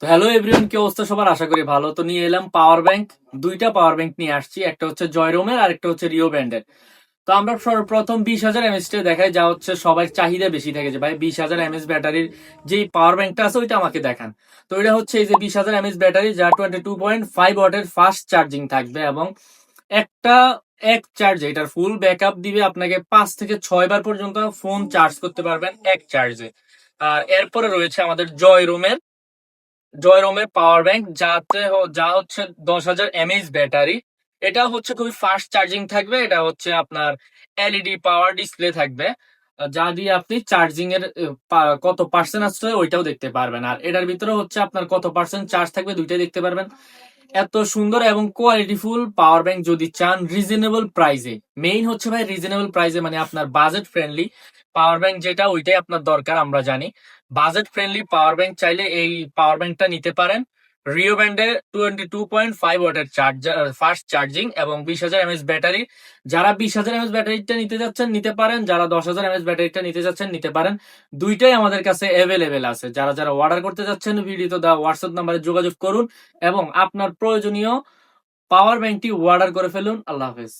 Hello everyone, কি অবস্থা সবার? আশা করি ভালো। তো নিয়ে এলাম পাওয়ার ব্যাংক। দুইটা পাওয়ার ব্যাংক নিয়ে আসছি, একটা হচ্ছে জয়রোমের আর একটা হচ্ছে রিও ব্র্যান্ডের। তো আমরা সর্বপ্রথম 20,000 এমএস টা দেখাই, যা হচ্ছে সবার চাহিদা বেশি থাকে যে ভাই 20,000 এমএস ব্যাটারির যে পাওয়ার ব্যাংকটা আছে ওইটা আমাকে দেখান। তো এটা হচ্ছে এই যে 20,000 এমএস ব্যাটারি, যা 22.5 ওয়াটের ফাস্ট চার্জিং থাকবে এবং একটা এক চার্জে এটার ফুল ব্যাকআপ দিবে আপনাকে 5 থেকে 6 বার পর্যন্ত ফোন চার্জ করতে পারবেন এক চার্জে। আর এরপরে রয়েছে আমাদের জয়রোমের পাওয়ার ব্যাংক, যা হচ্ছে 10,000 এমএইচ ব্যাটারি। এটা হচ্ছে খুবই ফাস্ট চার্জিং থাকবে। এটা হচ্ছে আপনার এলইডি পাওয়ার ডিসপ্লে থাকবে, যা দিয়ে আপনি চার্জিং এর কত পার্সেন্ট আসছে ওইটাও দেখতে পারবেন। আর এটার ভিতরে হচ্ছে আপনার কত পার্সেন্ট চার্জ থাকবে দুইটাই দেখতে পারবেন। এত সুন্দর এবং কোয়ালিটিফুল পাওয়ার ব্যাংক যদি চান রিজনেবল প্রাইসে, মেইন হচ্ছে ভাই রিজনেবল প্রাইসে, মানে আপনার বাজেট ফ্রেন্ডলি পাওয়ার ব্যাংক যেটা ওইটাই আপনার দরকার আমরা জানি। বাজেট ফ্রেন্ডলি পাওয়ার ব্যাংক চাইলে এই পাওয়ার ব্যাংকটা নিতে পারেন। রিও ব্যান্ডের 22.5 ওয়াটের চার্জার, ফাস্ট চার্জিং এবং 20,000 এমএস ব্যাটারি। যারা 20,000 এমএস ব্যাটারিটা নিতে যাচ্ছেন নিতে পারেন, যারা 10,000 এমএস ব্যাটারিটা নিতে যাচ্ছেন নিতে পারেন। দুইটাই আমাদের কাছে অ্যাভেলেবেল আছে। যারা যারা অর্ডার করতে যাচ্ছেন ভিডিওতে দেওয়া হোয়াটসঅ্যাপ নাম্বারে যোগাযোগ করুন এবং আপনার প্রয়োজনীয় পাওয়ার ব্যাংকটি অর্ডার করে ফেলুন। আল্লাহ হাফেজ।